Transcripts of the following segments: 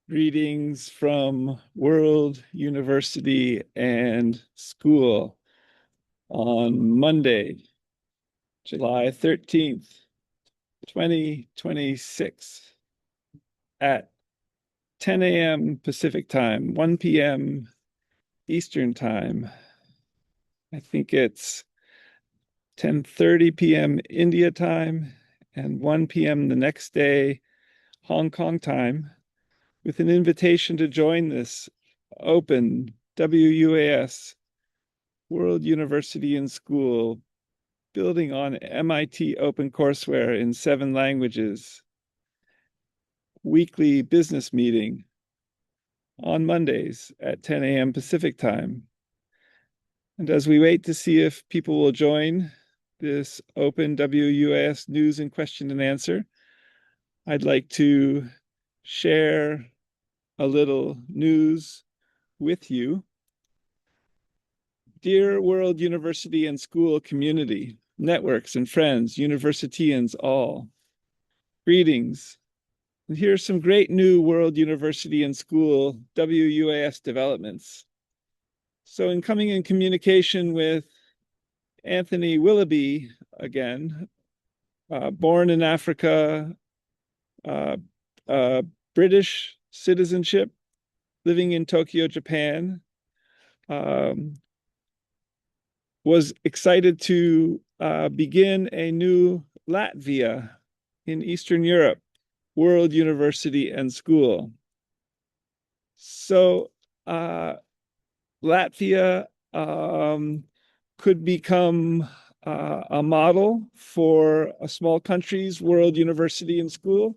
Greetings from World University and School on Monday, July 13th, 2026 at 10 a.m. Pacific time, 1 p.m. Eastern time. I think it's 10:30 p.m. India time and 1 p.m. the next day, Hong Kong time, with an invitation to join this open WUAS World University and School, building on MIT OpenCourseWare in 7 languages, weekly business meeting on Mondays at 10 a.m. Pacific time. And as we wait to see if people will join this open WUAS news and question and answer, I'd like to share a little news with you. Dear World University and School community, networks and friends, universitians all, greetings. And here's some great new World University and School WUAS developments. So in coming in communication with Anthony Willoughby again, born in Africa, uh, British citizenship, living in Tokyo, Japan, was excited to begin a new Latvia in Eastern Europe, World University and School. So Latvia could become a model for a small country's World University and School.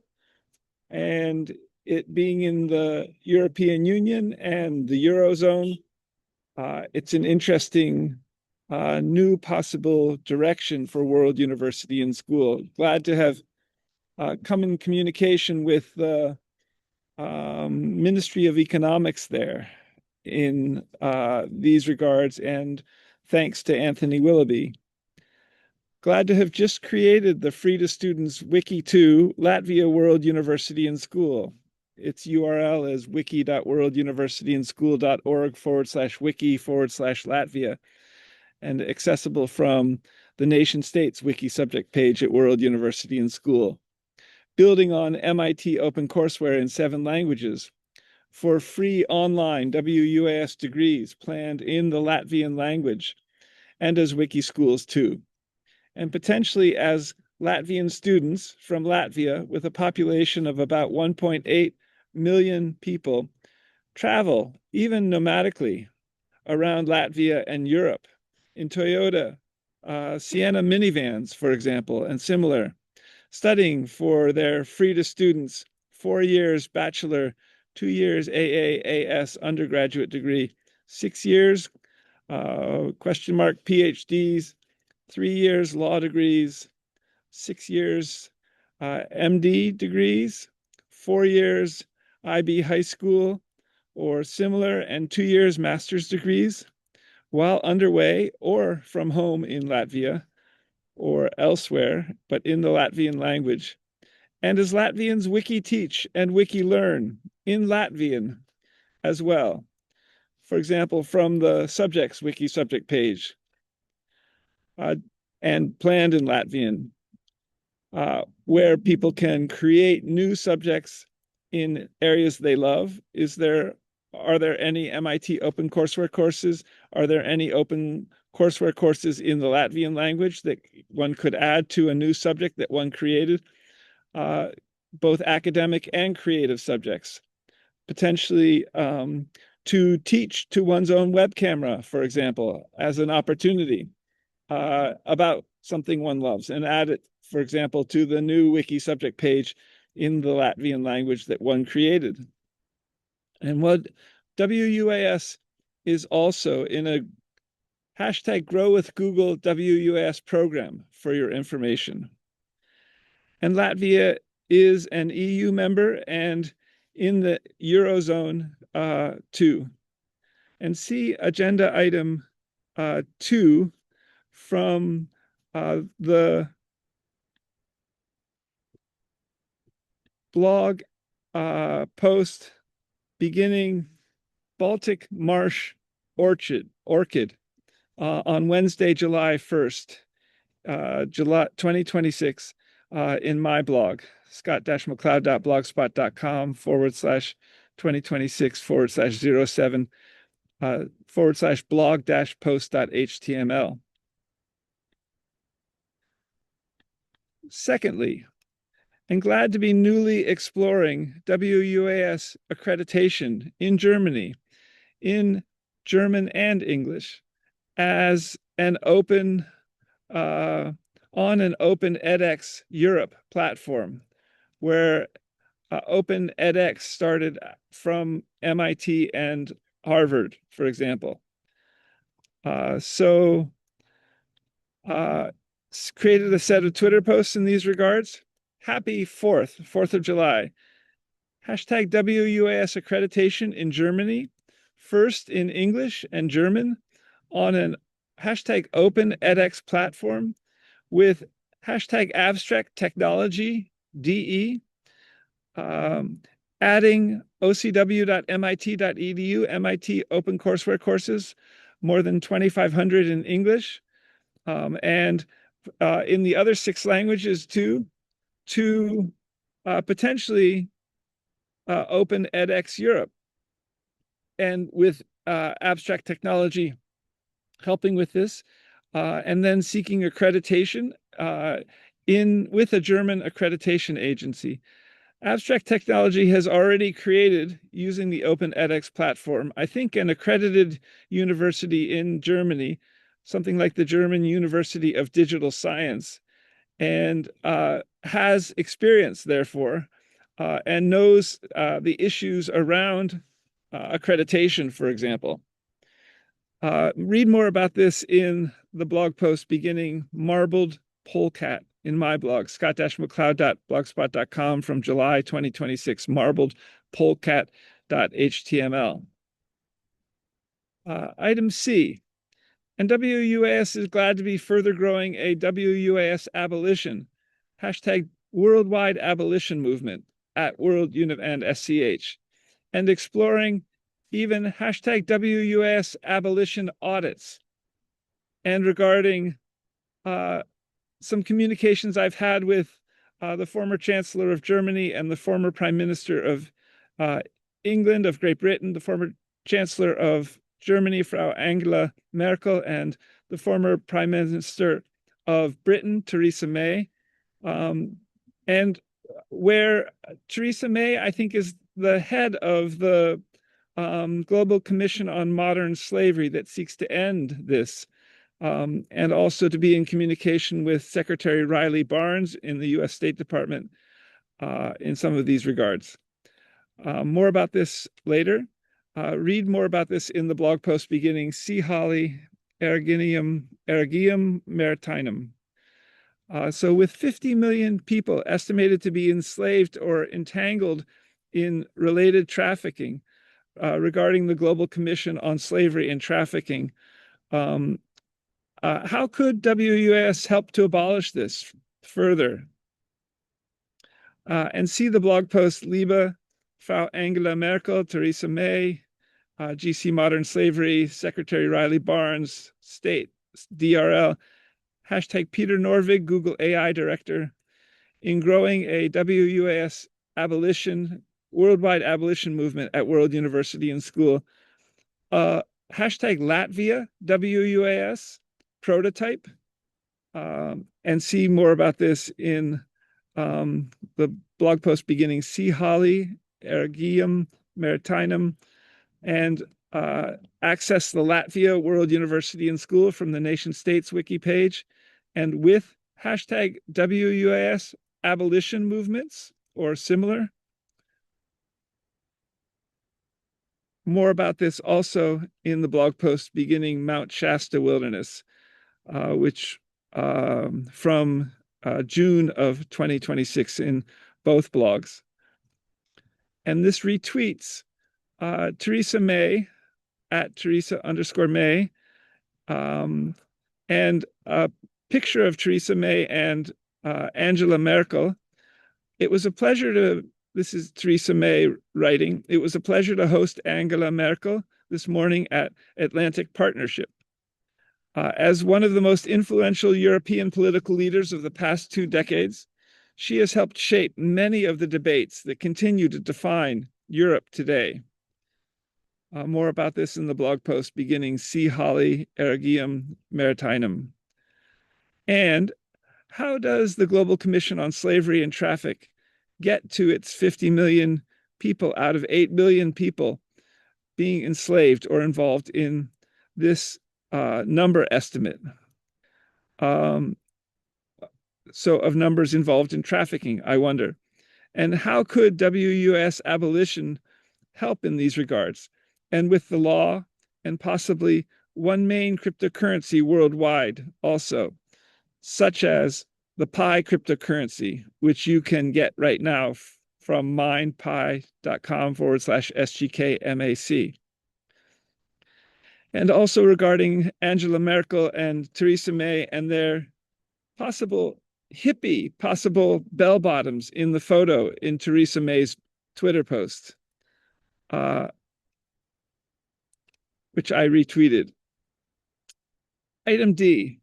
And it being in the European Union and the Eurozone, it's an interesting new possible direction for World University and School. Glad to have come in communication with the Ministry of Economics there in these regards, and thanks to Anthony Willoughby. Glad to have just created the Free to Students Wiki 2 Latvia World University and School. Its URL is wiki.worlduniversityandschool.org/wiki/Latvia, and accessible from the nation states wiki subject page at World University and School. Building on MIT OpenCourseWare in 7 languages for free online WUAS degrees planned in the Latvian language and as wiki schools too. And potentially as Latvian students from Latvia, with a population of about 1.8 million people, travel, even nomadically, around Latvia and Europe in Toyota, Sienna minivans, for example, and similar, studying for their Free to Students 4 years bachelor, 2 years AAAS undergraduate degree, 6 years PhDs, 3 years law degrees, 6 years MD degrees, 4 years IB high school or similar, and 2 years master's degrees while underway or from home in Latvia or elsewhere, but in the Latvian language. And as Latvians wiki teach and wiki learn in Latvian as well. For example, from the subjects wiki subject page, and planned in Latvian, where people can create new subjects in areas they love. Are there any MIT OpenCourseWare courses? Are there any OpenCourseWare courses in the Latvian language that one could add to a new subject that one created? Both academic and creative subjects, potentially to teach to one's own web camera, for example, as an opportunity about something one loves, and add it, for example, to the new wiki subject page in the Latvian language that one created. And what WUAS is also in a hashtag Grow with Google WUAS program for your information. And Latvia is an EU member and in the Eurozone too. And see agenda item 2 from the blog post beginning Baltic Marsh Orchid on Wednesday, July 1st, July 2026, in my blog, scott-mccloud.blogspot.com/2026/07/blog-post.html. Secondly, I'm glad to be newly exploring WUAS accreditation in Germany, in German and English, as an open on an Open edX Europe platform, where Open edX started from MIT and Harvard, for example. Created a set of Twitter posts in these regards. Happy 4th of July. Hashtag WUAS accreditation in Germany, first in English and German, on an hashtag Open edX platform with hashtag abstract technology DE, adding ocw.mit.edu, MIT OpenCourseWare courses, more than 2,500 in English, and in the other 6 languages too, to potentially Open edX Europe, and with abstract technology helping with this, and then seeking accreditation with a German accreditation agency. Abstract Technology has already created, using the Open edX platform, I think an accredited university in Germany, something like the German University of Digital Science, and has experience, therefore, and knows the issues around accreditation, for example. Read more about this in the blog post beginning Marbled Polecat in my blog, scott-mccloud.blogspot.com from July 2026, marbled polecat.html. Item C, and WUAS is glad to be further growing a WUAS abolition, hashtag worldwide abolition movement at World Univ and SCH, and exploring even hashtag WUAS abolition audits. And regarding some communications I've had with the former Chancellor of Germany and the former Prime Minister of England, of Great Britain, the former Chancellor of Germany, Frau Angela Merkel, and the former Prime Minister of Britain, Theresa May, and where Theresa May, I think, is the head of the Global Commission on Modern Slavery that seeks to end this, and also to be in communication with Secretary Riley Barnes in the US State Department in some of these regards. More about this later. Read more about this in the blog post beginning Sea Holly Erygeium Maritimum. So with 50 million people estimated to be enslaved or entangled in related trafficking, regarding the Global Commission on Slavery and Trafficking, how could WUAS help to abolish this further? And see the blog post Liebe Frau Angela Merkel, Theresa May, GC Modern Slavery, Secretary Riley Barnes, State, DRL, hashtag Peter Norvig, Google AI Director, in growing a WUAS abolition, worldwide abolition movement at World University and School. Hashtag Latvia WUAS prototype, and see more about this in the blog post beginning Sea Holly Erygeium Maritimum, and access the Latvia World University and School from the Nation States wiki page, and with hashtag WUAS abolition movements or similar. More about this also in the blog post beginning Mount Shasta Wilderness, which from June of 2026 in both blogs. And this retweets Theresa May at Theresa_May, and a picture of Theresa May and Angela Merkel. It was a pleasure to this is Theresa May writing. It was a pleasure to host Angela Merkel this morning at Atlantic Partnership. As one of the most influential European political leaders of the past 2 decades, she has helped shape many of the debates that continue to define Europe today. More about this in the blog post beginning Si Holly Ergium Maritimum. And how does the Global Commission on Slavery and Traffic get to its 50 million people out of 8 billion people being enslaved or involved in this number estimate? So of numbers involved in trafficking, I wonder. And how could WUS abolition help in these regards? And with the law and possibly one main cryptocurrency worldwide also, such as the Pi cryptocurrency, which you can get right now from mindpi.com/SGKMAC. And also regarding Angela Merkel and Theresa May and their possible bell bottoms in the photo in Theresa May's Twitter post, which I retweeted. Item D.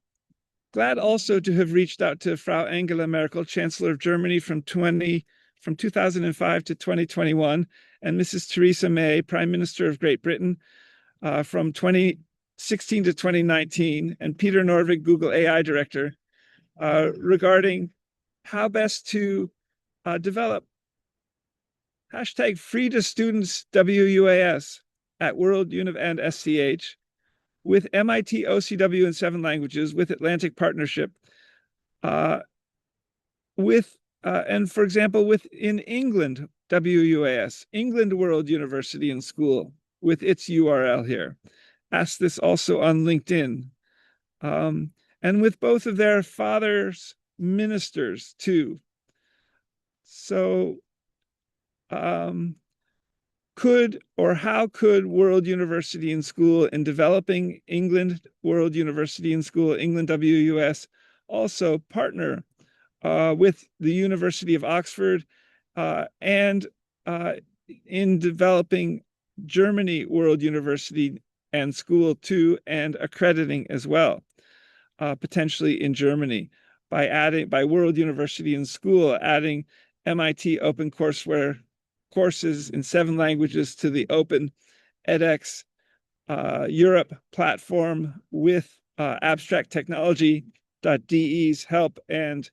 Glad also to have reached out to Frau Angela Merkel, Chancellor of Germany from 2005 to 2021, and Mrs. Theresa May, Prime Minister of Great Britain, from 2016 to 2019, and Peter Norvig, Google AI Director, regarding how best to develop hashtag free to students WUAS at World Univ and SCH with MIT OCW in 7 languages, with Atlantic Partnership, and for example, in England, WUAS, England World University and School, with its URL here. Ask this also on LinkedIn. And with both of their fathers' ministers too. So how could World University and School in developing England World University and School, England WUS, also partner with the University of Oxford and in developing Germany World University and School too, and accrediting as well, potentially in Germany, by World University and School adding MIT OpenCourseWare courses in 7 languages to the Open edX Europe platform with Abstract Technology.de's help, and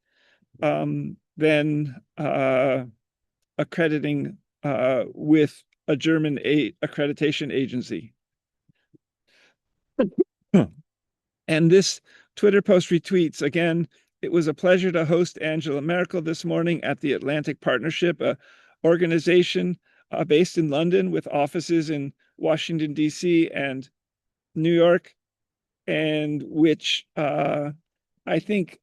then accrediting with a German accreditation agency. And this Twitter post retweets, again, it was a pleasure to host Angela Merkel this morning at the Atlantic Partnership, an organization based in London with offices in Washington, D.C. and New York, and which I think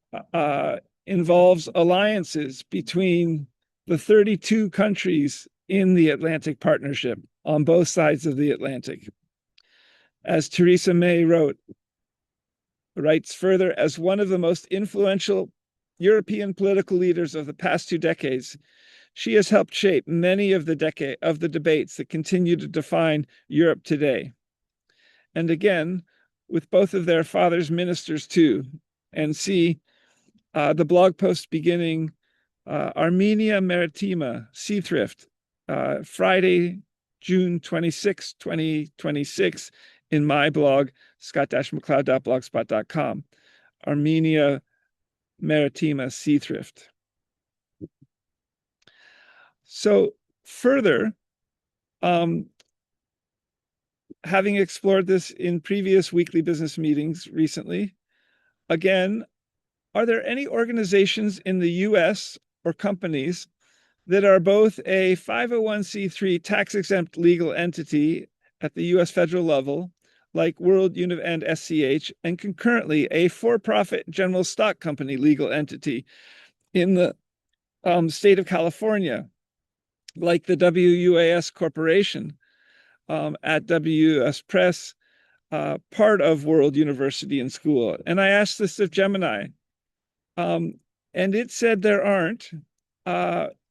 involves alliances between the 32 countries in the Atlantic Partnership on both sides of the Atlantic. As Theresa May writes further, as one of the most influential European political leaders of the past 2 decades, she has helped shape many of the debates that continue to define Europe today. And again, with both of their fathers' ministers too, and see the blog post beginning Armenia Maritima Seathrift, Friday, June 26, 2026, in my blog, scott-mccloud.blogspot.com, Armenia Maritima Seathrift. So further, having explored this in previous weekly business meetings recently, again, are there any organizations in the US or companies that are both a 501c3 tax-exempt legal entity at the US federal level, like World Univ and SCH, and concurrently a for-profit general stock company legal entity in the state of California, like the WUAS Corporation at WUS Press, part of World University and School? And I asked this of Gemini, and it said there aren't.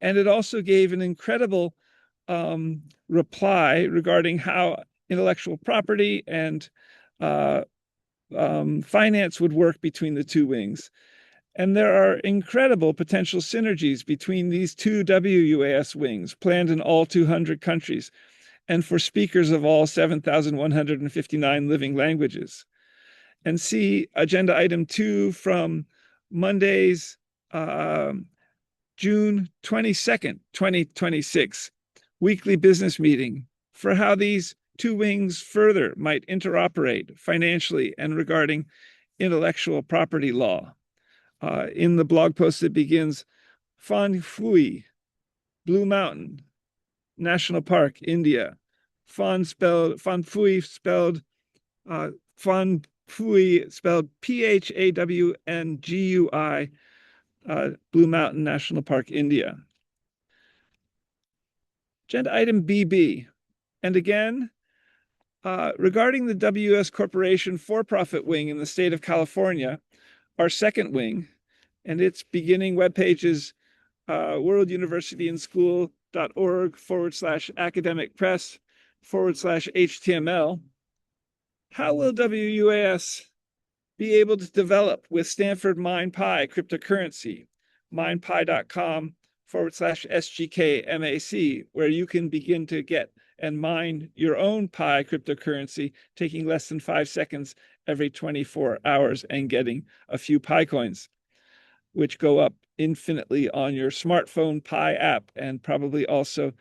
And it also gave an incredible reply regarding how intellectual property and finance would work between the two wings. And there are incredible potential synergies between these two WUAS wings planned in all 200 countries and for speakers of all 7,159 living languages. And see agenda item 2 from Monday's June 22nd, 2026, weekly business meeting for how these two wings further might interoperate financially and regarding intellectual property law. In the blog post that begins, Phan Phui, Blue Mountain National Park, India. Phan Phui spelled Phan Phui spelled PHAWNGUI, Blue Mountain National Park, India. Agenda item BB. And again, regarding the WS Corporation for-profit wing in the state of California, our second wing, and its beginning webpage is worlduniversityandschool.org/academic-press/HTML. How will WUAS be able to develop with Stanford MindPi cryptocurrency? mindpi.com/SGKMAC, where you can begin to get and mine your own Pi cryptocurrency, taking less than 5 seconds every 24 hours and getting a few Pi coins, which go up infinitely on your smartphone Pi app and probably also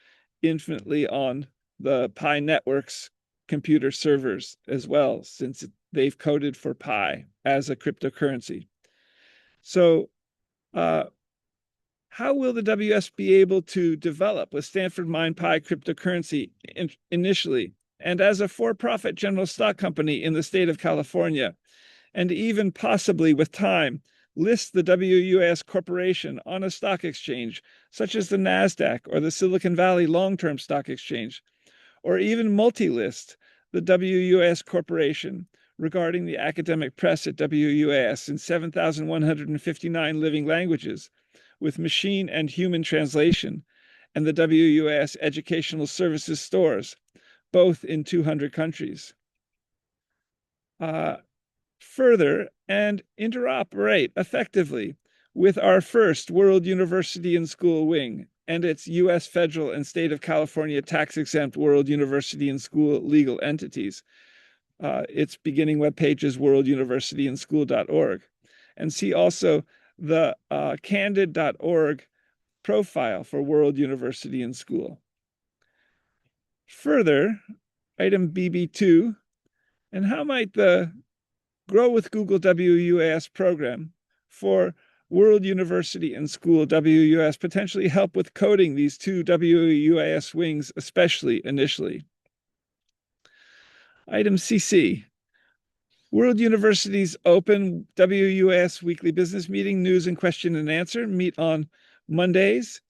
infinitely on the Pi network's computer servers as well, since they've coded for Pi as a cryptocurrency. So how will the WS be able to develop with Stanford MindPi cryptocurrency initially, and as a for-profit general stock company in the state of California, and even possibly with time, list the WUAS Corporation on a stock exchange, such as the NASDAQ or the Silicon Valley Long-Term Stock Exchange, or even multi-list the WUAS Corporation regarding the academic press at WUAS in 7,159 living languages, with machine and human translation, and the WUAS Educational Services stores, both in 200 countries. Further, and interoperate effectively with our first World University and School wing and its U.S. federal and state of California tax-exempt World University and School legal entities. Its beginning webpage is worlduniversityandschool.org. And see also the candid.org profile for World University and School. Further, item BB2, and how might the Grow with Google WUAS program for World University and School WUAS potentially help with coding these two WUAS wings, especially initially? Item CC. World University's open WUAS weekly business meeting, news and question and answer, meet on Mondays.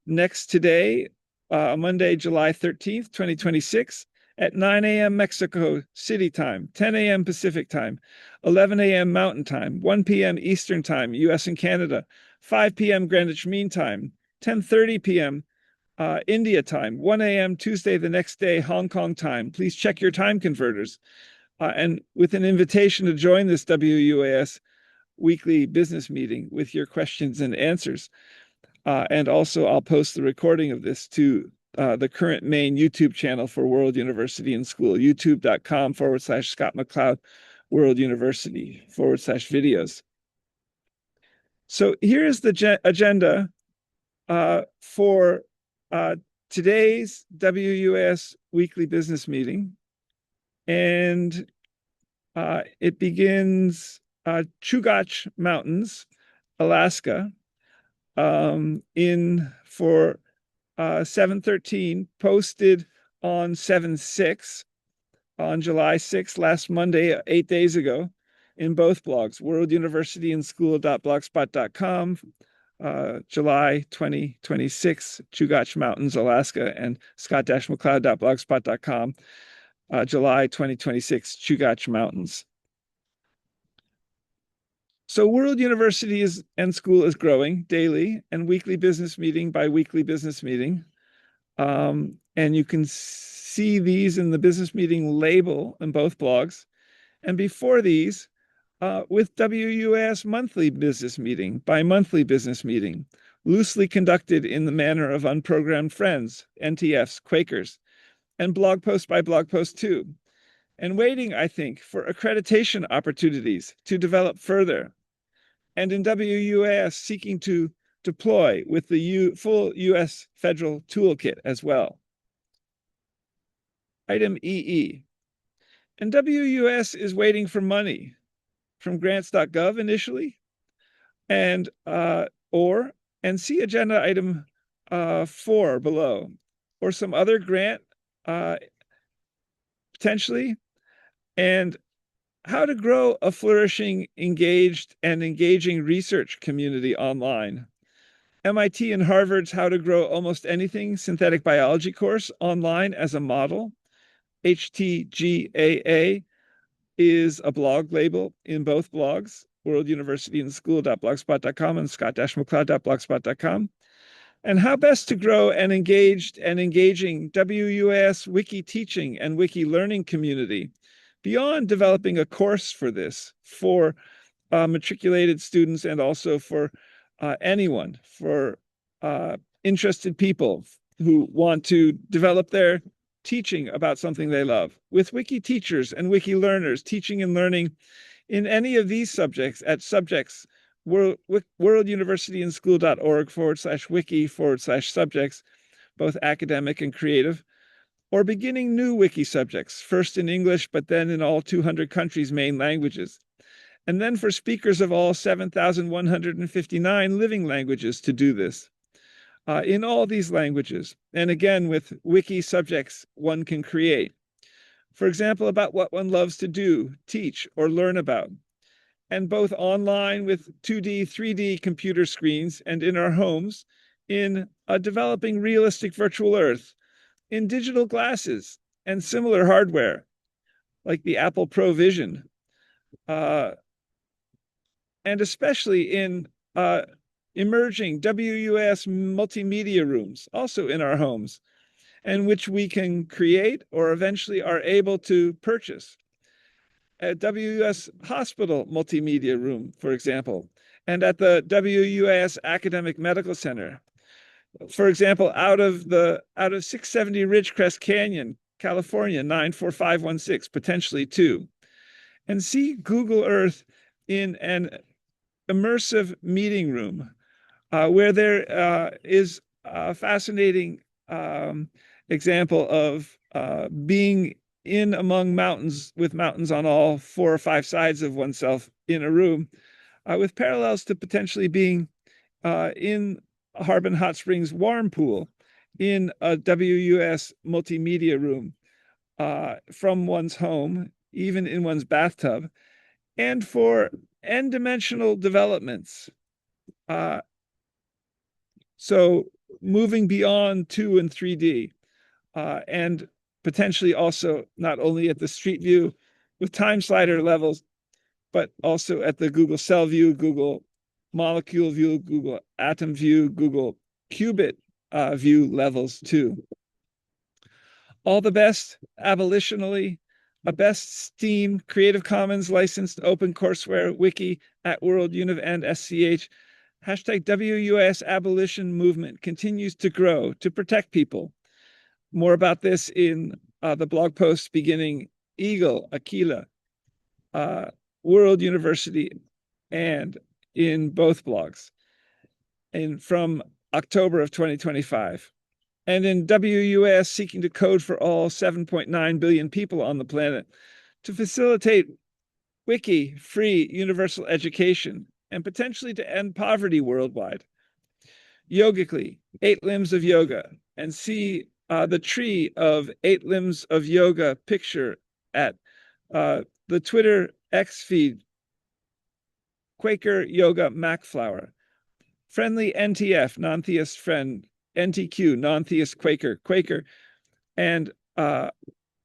Next today, Monday, July 13th, 2026, at 9 a.m. Mexico City time, 10 a.m. Pacific time, 11 a.m. Mountain time, 1 p.m. Eastern time, US and Canada, 5 p.m. Greenwich Mean Time, 10:30 p.m. India time, 1 a.m. Tuesday the next day, Hong Kong time. Please check your time converters. And with an invitation to join this WUAS weekly business meeting with your questions and answers. And also I'll post the recording of this to the current main YouTube channel for World University and School, youtube.com/Scott McLeod World University /videos. So here is the agenda for today's WUAS weekly business meeting. And it begins Chugach Mountains, Alaska, in for 7/13, posted on 7/6, on July 6th, last Monday, 8 days ago, in both blogs, worlduniversityandschool.blogspot.com, July 2026, Chugach Mountains, Alaska, and scott-mcleod.blogspot.com, July 2026, Chugach Mountains. So World University and School is growing daily and weekly business meeting by weekly business meeting. And you can see these in the business meeting label in both blogs. And before these, with WUAS monthly business meeting, bi-monthly business meeting, loosely conducted in the manner of unprogrammed friends, NTFs, Quakers, and blog post by blog post too. And waiting, I think, for accreditation opportunities to develop further. And in WUAS, seeking to deploy with the full US federal toolkit as well. Item EE. And WUS is waiting for money from grants.gov initially, and see agenda item 4 below, or some other grant potentially, and how to grow a flourishing, engaged, and engaging research community online. MIT and Harvard's How to Grow Almost Anything synthetic biology course online as a model. HTGAA is a blog label in both blogs, World University and School.blogspot.com and scott-mccloud.blogspot.com. And how best to grow an engaged and engaging WUAS wiki teaching and wiki learning community beyond developing a course for this for matriculated students and also for anyone, for interested people who want to develop their teaching about something they love, with wiki teachers and wiki learners teaching and learning in any of these subjects at subjects worlduniversityandschool.org/wiki/subjects, both academic and creative, or beginning new wiki subjects, first in English, but then in all 200 countries' main languages. And then for speakers of all 7,159 living languages to do this. In all these languages, and again with wiki subjects one can create. For example, about what one loves to do, teach, or learn about. And both online with 2D, 3D computer screens and in our homes, in a developing realistic virtual earth, in digital glasses and similar hardware, like the Apple Pro Vision, and especially in emerging WUS multimedia rooms, also in our homes, and which we can create or eventually are able to purchase. At WUS Hospital Multimedia Room, for example, and at the WUS Academic Medical Center. For example, out of 670 Ridgecrest Canyon, California, 94516, potentially too. And see Google Earth in an immersive meeting room where there is a fascinating example of being in among mountains, with mountains on all 4 or 5 sides of oneself in a room, with parallels to potentially being in Harbin Hot Springs warm pool in a WUS multimedia room from one's home, even in one's bathtub, and for n-dimensional developments. So moving beyond 2 and 3D, and potentially also not only at the street view with time slider levels, but also at the Google cell view, Google molecule view, Google atom view, Google qubit view levels too. All the best abolitionally, a best STEAM Creative Commons licensed open courseware wiki at World Univ and SCH. Hashtag WUS abolition movement continues to grow to protect people. More about this in the blog post beginning Eagle, Aquila, World University, and in both blogs, and from October of 2025. And in WUS seeking to code for all 7.9 billion people on the planet to facilitate wiki free universal education and potentially to end poverty worldwide. Yogically, 8 limbs of yoga, and see the tree of 8 limbs of yoga picture at the Twitter X feed, Quaker Yoga Macflower. Friendly NTF, non-theist friend, NTQ, non-theist Quaker, and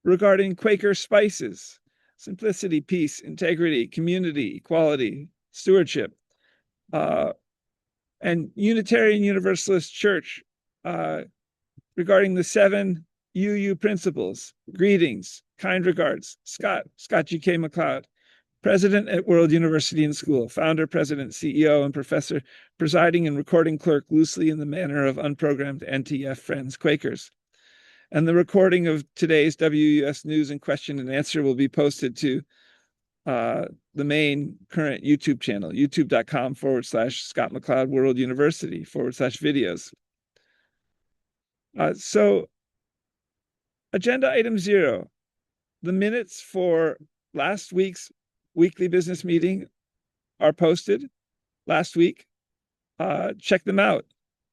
regarding Quaker spices, simplicity, peace, integrity, community, equality, stewardship. And Unitarian Universalist Church regarding the 7 UU principles. Greetings, kind regards, Scott G.K. McLeod, president at World University and School, founder, president, CEO, and professor, presiding and recording clerk loosely in the manner of unprogrammed NTF friends, Quakers. And the recording of today's WUS News and Question and Answer will be posted to the main current YouTube channel, youtube.com/Scott McLeod World University /videos. So agenda item 0, the minutes for last week's weekly business meeting are posted last week. Check them out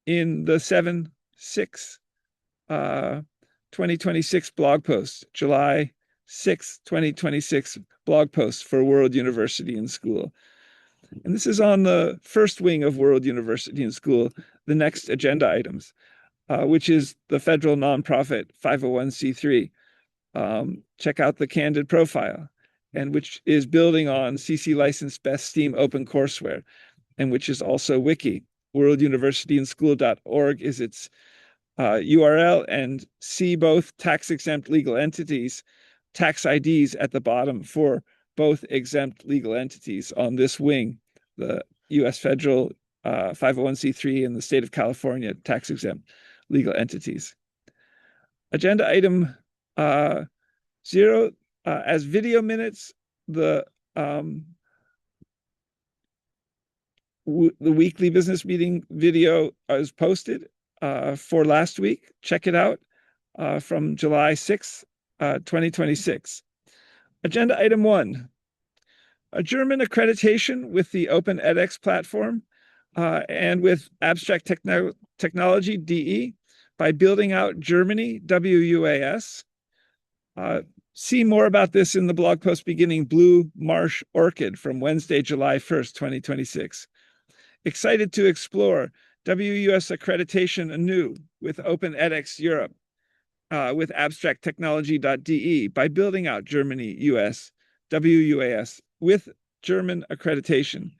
in the 7/6 2026 blog post, July 6, 2026 blog post for World University and School. And this is on the first wing of World University and School, the next agenda items, which is the federal nonprofit 501c3. Check out the candid profile, and which is building on CC licensed best STEAM OpenCourseware, and which is also wiki. worlduniversityandschool.org is its URL, and see both tax-exempt legal entities, tax IDs at the bottom for both exempt legal entities on this wing, the U.S. federal 501c3 and the state of California tax-exempt legal entities. Agenda item 0, as video minutes, the weekly business meeting video is posted for last week. Check it out from July 6, 2026. Agenda item 1, a German accreditation with the Open edX platform and with Abstract Technology DE by Building Out Germany, WUAS. See more about this in the blog post beginning Blue Marsh Orchid from Wednesday, July 1st, 2026. Excited to explore WUS accreditation anew with Open edX Europe with abstracttechnology.de by Building Out Germany, US, WUAS with German accreditation.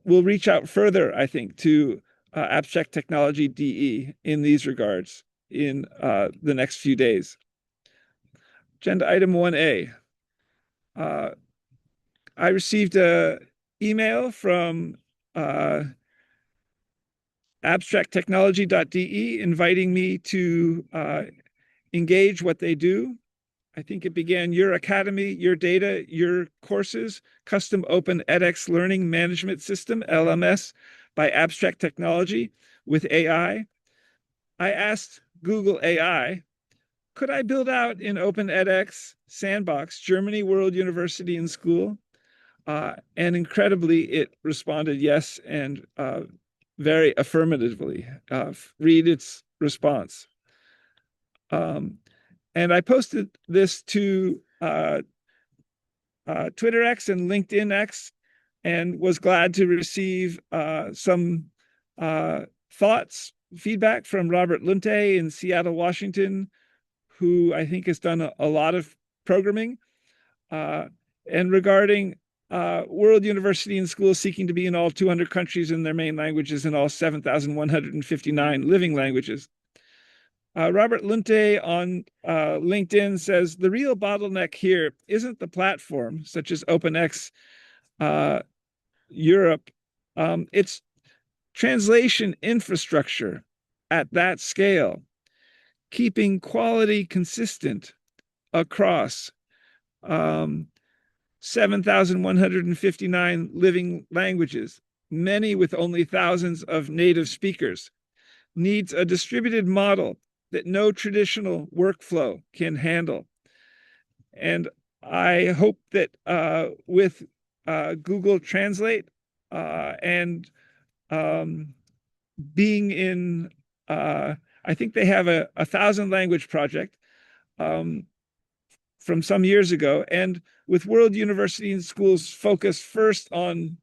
We'll reach out further, I think, to Abstract Technology DE in these regards in the next few days. Agenda item 1A. I received an email from abstracttechnology.de inviting me to engage what they do. I think it began Your Academy, Your Data, Your Courses, Custom Open edX Learning Management System, LMS, by Abstract Technology with AI. I asked Google AI, could I build out in Open edX Sandbox, Germany World University and School? And incredibly, it responded yes, and very affirmatively. Read its response. And I posted this to Twitter X and LinkedIn X, and was glad to receive some thoughts, feedback from Robert Lunte in Seattle, Washington, who I think has done a lot of programming. And regarding World University and School seeking to be in all 200 countries in their main languages and all 7,159 living languages. Robert Lunte on LinkedIn says, the real bottleneck here isn't the platform, such as OpenX Europe. It's translation infrastructure at that scale, keeping quality consistent across 7,159 living languages, many with only thousands of native speakers, needs a distributed model that no traditional workflow can handle. And I hope that with Google Translate and being in, I think they have a 1,000 language project from some years ago, and with World University and Schools focus first on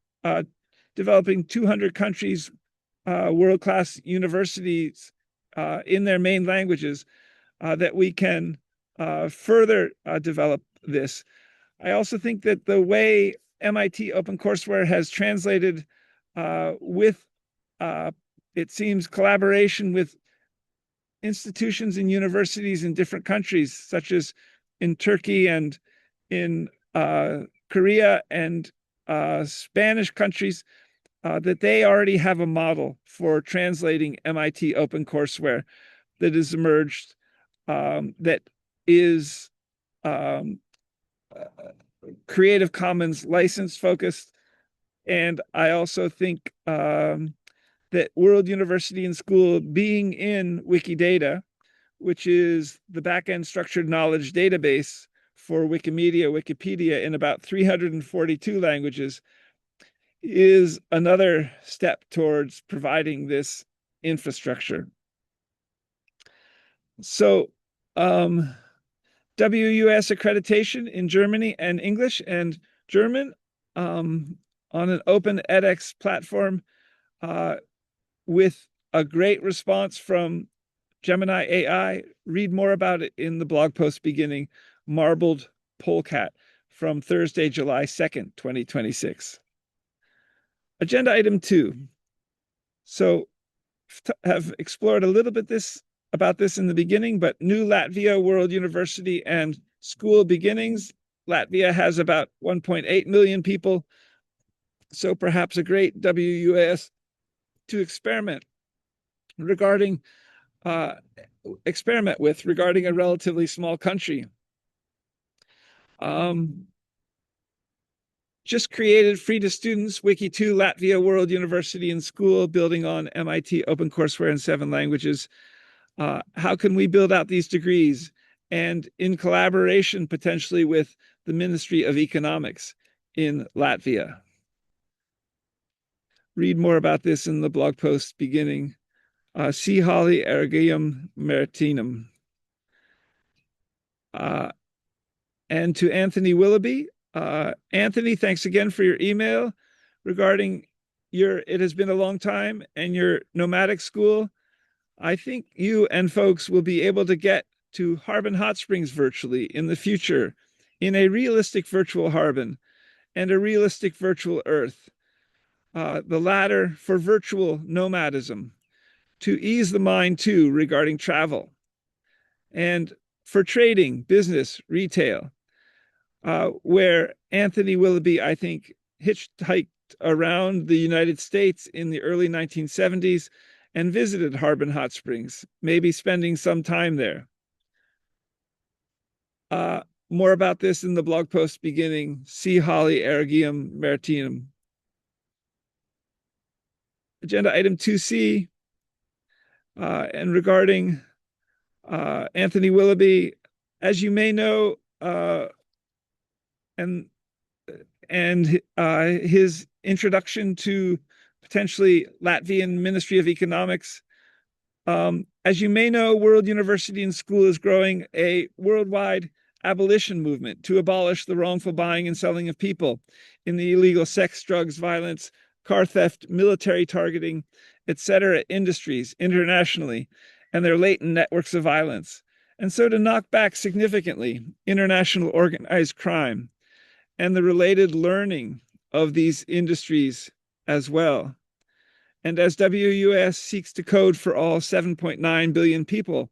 developing 200 countries, world-class universities in their main languages, that we can further develop this. I also think that the way MIT OpenCourseWare has translated with, it seems, collaboration with institutions and universities in different countries, such as in Turkey and in Korea and Spanish countries, that they already have a model for translating MIT OpenCourseWare that has emerged, that is Creative Commons license focused. And I also think that World University and School being in Wikidata, which is the backend structured knowledge database for Wikipedia in about 342 languages, is another step towards providing this infrastructure. So WUS accreditation in Germany and English and German on an open edX platform with a great response from Gemini AI. Read more about it in the blog post beginning Marbled Polecat from Thursday, July 2nd, 2026. Agenda item 2. So have explored a little bit about this in the beginning, but new Latvia World University and School beginnings. Latvia has about 1.8 million people, so perhaps a great WUS to experiment with regarding a relatively small country. Just created free to students, Wiki2 Latvia World University and School, building on MIT OpenCourseWare in 7 languages. How can we build out these degrees? And in collaboration potentially with the Ministry of Economics in Latvia. Read more about this in the blog post beginning C. Holly Ergium Maritimum. And to Anthony Willoughby. Anthony, thanks again for your email regarding it has been a long time and your nomadic school. I think you and folks will be able to get to Harbin Hot Springs virtually in the future, in a realistic virtual Harbin and a realistic virtual Earth. The latter for virtual nomadism, to ease the mind too regarding travel, and for trading, business, retail, where Anthony Willoughby, I think, hitchhiked around the United States in the early 1970s and visited Harbin Hot Springs, maybe spending some time there. More about this in the blog post beginning C. Holly Ergium Maritimum. Agenda item 2C, and regarding Anthony Willoughby, as you may know, and his introduction to potentially Latvian Ministry of Economics. As you may know, World University and School is growing a worldwide abolition movement to abolish the wrongful buying and selling of people in the illegal sex, drugs, violence, car theft, military targeting, etc. industries internationally and their latent networks of violence. And so to knock back significantly international organized crime and the related learning of these industries as well. And as WUS seeks to code for all 7.9 billion people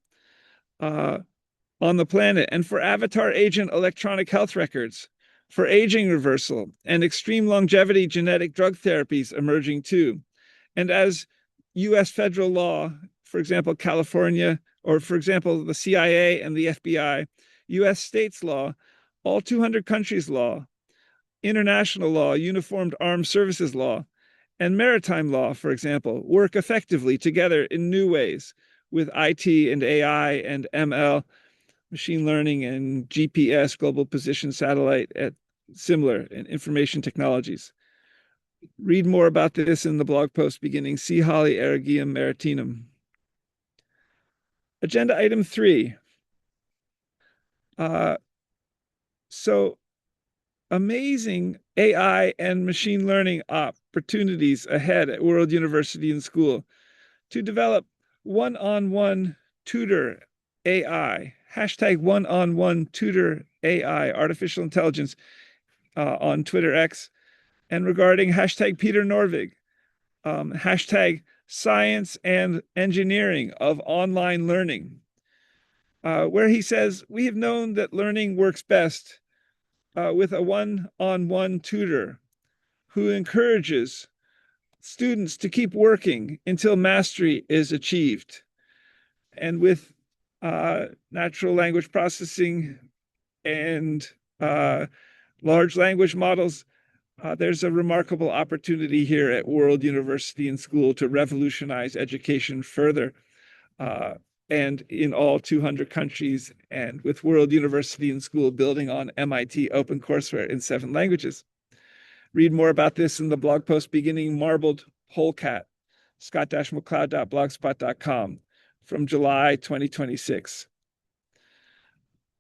on the planet, and for avatar agent electronic health records, for aging reversal and extreme longevity genetic drug therapies emerging too. And as US federal law, for example, California, or for example, the CIA and the FBI, US states law, all 200 countries law, international law, uniformed armed services law, and maritime law, for example, work effectively together in new ways with IT and AI and ML, machine learning and GPS, global position satellite, at similar and information technologies. Read more about this in the blog post beginning C. Holly Ergium Maritimum. Agenda item 3. So amazing AI and machine learning opportunities ahead at World University and School to develop one-on-one tutor AI, hashtag one-on-one tutor AI, artificial intelligence, on Twitter X, and regarding hashtag Peter Norvig, hashtag science and engineering of online learning, where he says, we have known that learning works best with a one-on-one tutor who encourages students to keep working until mastery is achieved. And with natural language processing and large language models, there's a remarkable opportunity here at World University and School to revolutionize education further, and in all 200 countries, and with World University and School building on MIT OpenCourseWare in 7 languages. Read more about this in the blog post beginning Marbled Polecat, scott-mccloud.blogspot.com from July 2026.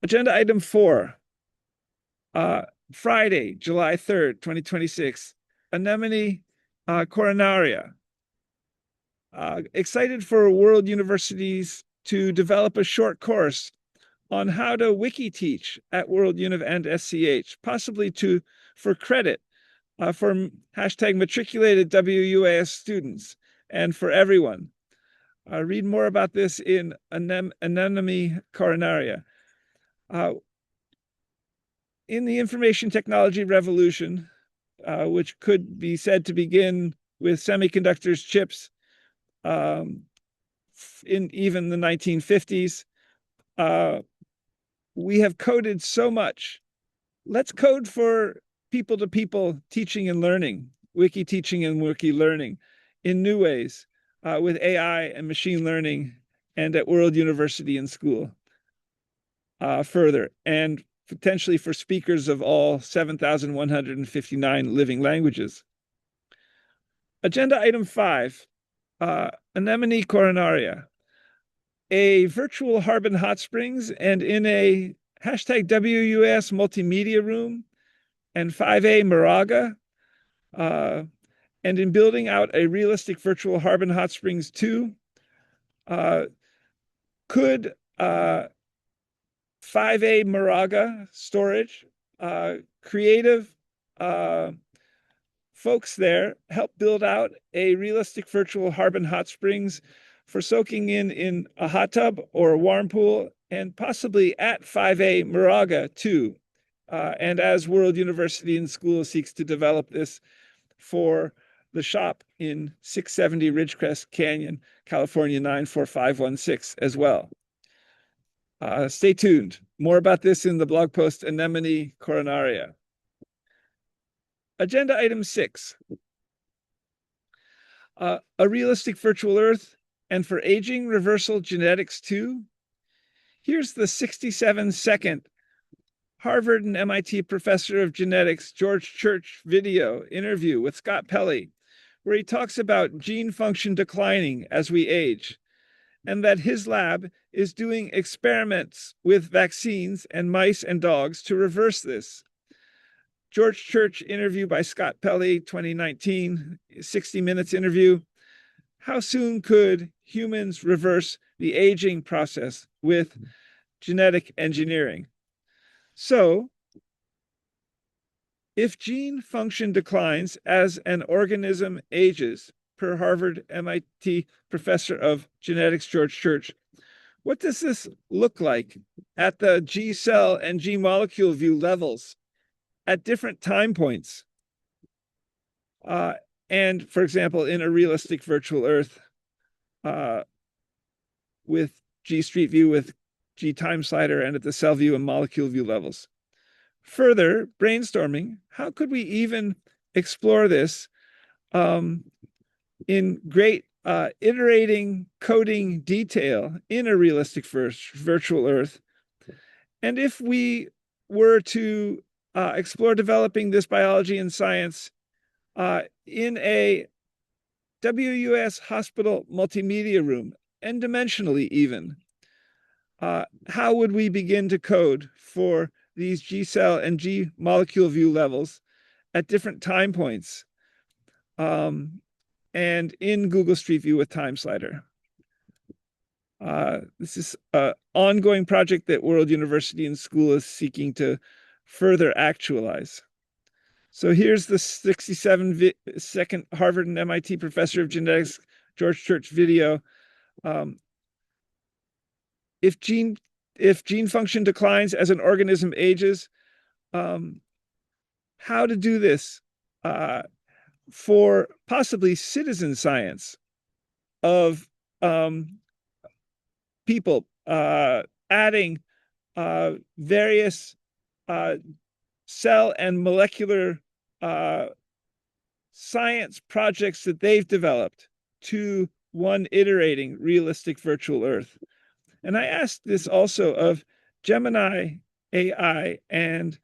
Agenda item 4, Friday, July 3rd, 2026, Anemone Coronaria. Excited for World Universities to develop a short course on how to wiki teach at World Univ and SCH, possibly for credit for hashtag matriculated WUAS students and for everyone. Read more about this in Anemone Coronaria. In the information technology revolution, which could be said to begin with semiconductors, chips, in even the 1950s, we have coded so much. Let's code for people-to-people teaching and learning, wiki teaching and wiki learning in new ways with AI and machine learning and at World University and School further, and potentially for speakers of all 7,159 living languages. Agenda item 5, Anemone Coronaria, a virtual Harbin Hot Springs and in a hashtag WUS multimedia room and 5A Moraga, and in building out a realistic virtual Harbin Hot Springs 2, could 5A Moraga storage, creative folks there help build out a realistic virtual Harbin Hot Springs for soaking in a hot tub or a warm pool, and possibly at 5A Moraga too. And as World University and School seeks to develop this for the shop in 670 Ridgecrest Canyon, California 94516 as well. Stay tuned. More about this in the blog post Anemone Coronaria. Agenda item 6, a realistic virtual Earth and for aging reversal genetics 2. Here's the 67-second Harvard and MIT professor of genetics George Church video interview with Scott Pelley, where he talks about gene function declining as we age, and that his lab is doing experiments with vaccines and mice and dogs to reverse this. George Church interview by Scott Pelley, 2019, 60 Minutes interview. How soon could humans reverse the aging process with genetic engineering? So, if gene function declines as an organism ages, per Harvard MIT professor of genetics George Church, what does this look like at the G cell and G molecule view levels at different time points? And for example, in a realistic virtual Earth with G Street View, with G time slider, and at the cell view and molecule view levels. Further brainstorming, how could we even explore this in great iterating coding detail in a realistic virtual Earth? And if we were to explore developing this biology and science in a WUS hospital multimedia room, n-dimensionally even, how would we begin to code for these G cell and G molecule view levels at different time points, and in Google Street View with time slider? This is an ongoing project that World University and School is seeking to further actualize. So here's the 67-second Harvard and MIT professor of genetics, George Church video. If gene function declines as an organism ages, how to do this for possibly citizen science of people adding various cell and molecular science projects that they've developed to one iterating realistic virtual Earth. And I asked this also of Gemini AI, and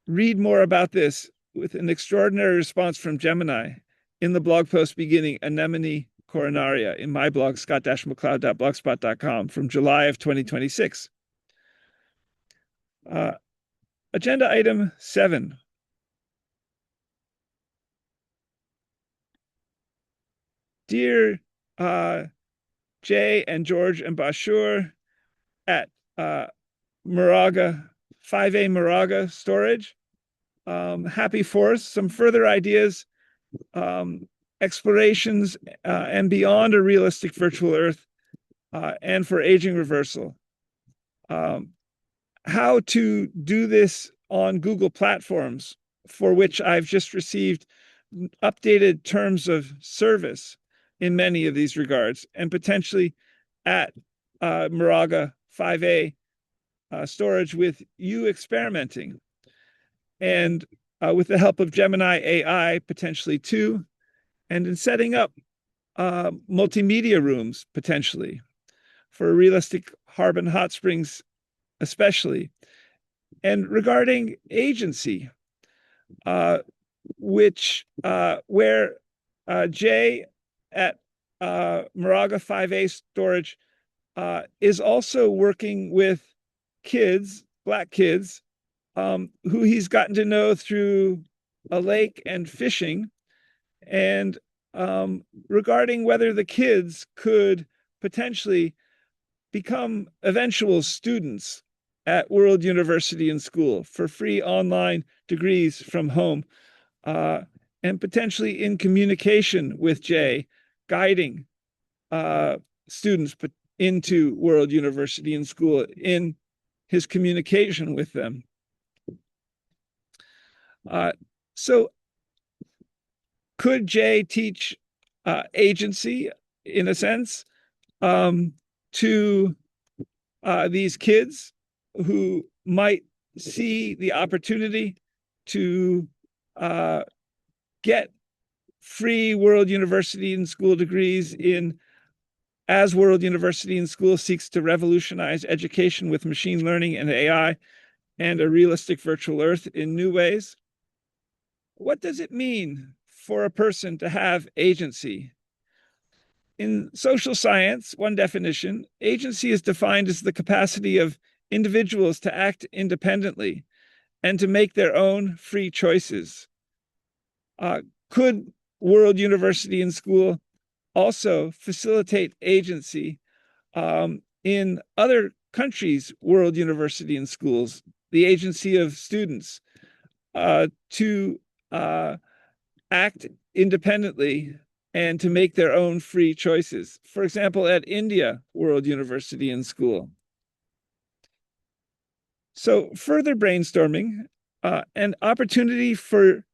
read more about this with an extraordinary response from Gemini in the blog post beginning Anemone coronaria in my blog, scott-mccloud.blogspot.com from July of 2026. Agenda item 7. Dear Jay and George and Bashur at Moraga, 5A Moraga Storage, happy 4th. Some further ideas, explorations, and beyond a realistic virtual Earth, and for aging reversal. How to do this on Google platforms, for which I've just received updated terms of service in many of these regards, and potentially at Moraga 5A storage with you experimenting, and with the help of Gemini AI potentially too, and in setting up multimedia rooms potentially for realistic Harbin Hot Springs especially. And regarding agency, which where Jay at Moraga 5A storage is also working with kids, Black kids, who he's gotten to know through a lake and fishing, and regarding whether the kids could potentially become eventual students at World University and School for free online degrees from home, and potentially in communication with Jay, guiding students into World University and School in his communication with them. So could Jay teach agency, in a sense, to these kids who might see the opportunity to get free World University and School degrees as World University and School seeks to revolutionize education with machine learning and AI and a realistic virtual Earth in new ways? What does it mean for a person to have agency? In social science, one definition, agency is defined as the capacity of individuals to act independently and to make their own free choices. Could World University and School also facilitate agency in other countries' World University and Schools, the agency of students to act independently and to make their own free choices? For example, at India World University and School. So further brainstorming, an opportunity for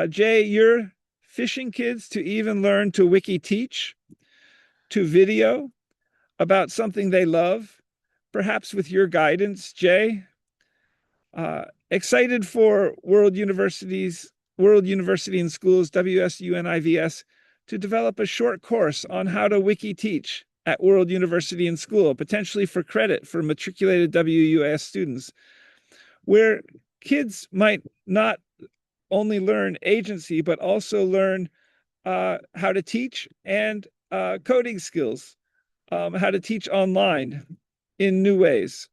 Jay, your fishing kids to even learn to wiki teach, to video about something they love, perhaps with your guidance, Jay. Excited for World University and Schools, WSUNIVS, to develop a short course on how to wiki teach at World University and School, potentially for credit for matriculated WUS students, where kids might not only learn agency, but also learn how to teach and coding skills, how to teach online in new ways.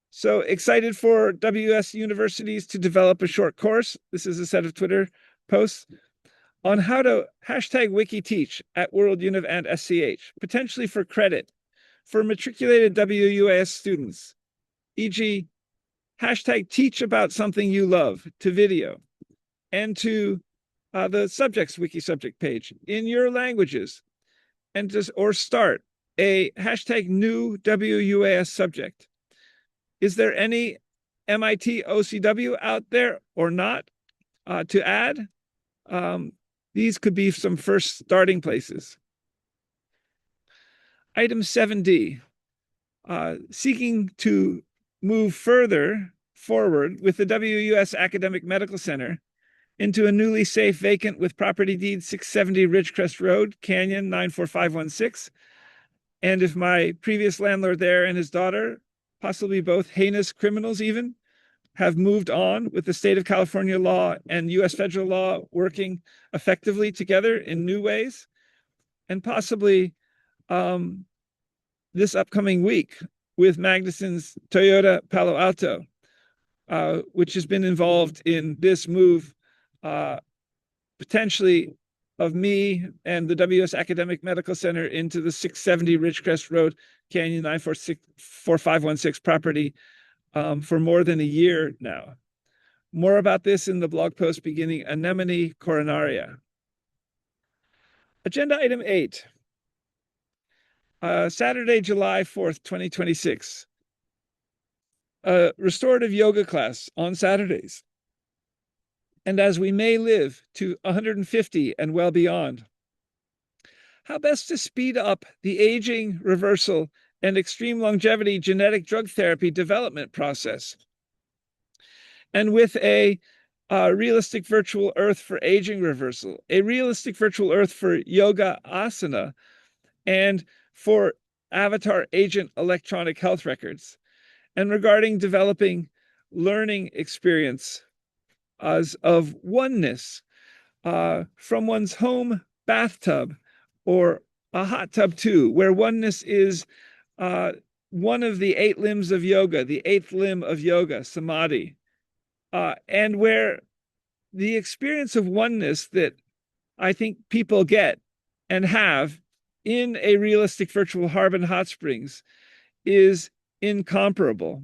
So excited for WS universities to develop a short course. This is a set of Twitter posts on how to hashtag WikiTeach at World Univ and SCH, potentially for credit for matriculated WUAS students, e.g., hashtag teach about something you love to video and to the subjects wiki subject page in your languages, and just or start a hashtag new WUAS subject. Is there any MIT OCW out there or not to add? These could be some first starting places. Item 7D, seeking to move further forward with the WUS Academic Medical Center into a newly safe vacant with property deed 670 Ridgecrest Road, Canyon 94516. And if my previous landlord there and his daughter, possibly both heinous criminals even, have moved on with the state of California law and US federal law working effectively together in new ways, and possibly this upcoming week with Magnuson's Toyota Palo Alto, which has been involved in this move potentially of me and the WS Academic Medical Center into the 670 Ridgecrest Road, Canyon 94516 property for more than a year now. More about this in the blog post beginning Anemone coronaria. Agenda item 8, Saturday, July 4th, 2026. A restorative yoga class on Saturdays. And as we may live to 150 and well beyond, how best to speed up the aging, reversal, and extreme longevity genetic drug therapy development process. And with a realistic virtual earth for aging reversal, a realistic virtual earth for yoga asana, and for avatar agent electronic health records, and regarding developing learning experience as of oneness from one's home bathtub or a hot tub too, where oneness is one of the 8 limbs of yoga, the 8th limb of yoga, samadhi, and where the experience of oneness that I think people get and have in a realistic virtual Harbin hot springs is incomparable.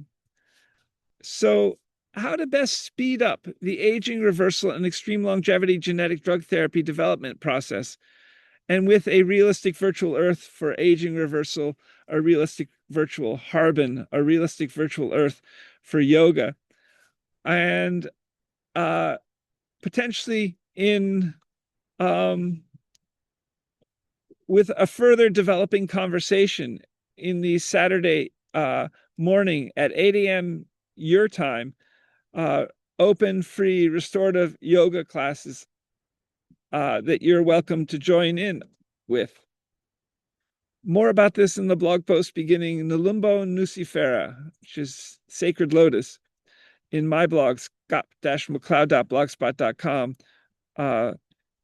So how to best speed up the aging, reversal, and extreme longevity genetic drug therapy development process, and with a realistic virtual earth for aging reversal, a realistic virtual Harbin, a realistic virtual earth for yoga, and potentially in with a further developing conversation in the Saturday morning at 8 a.m. your time, open, free, restorative yoga classes that you're welcome to join in with. More about this in the blog post beginning Nulumbo Nucifera, which is Sacred Lotus, in my blog, scott-mccloud.blogspot.com,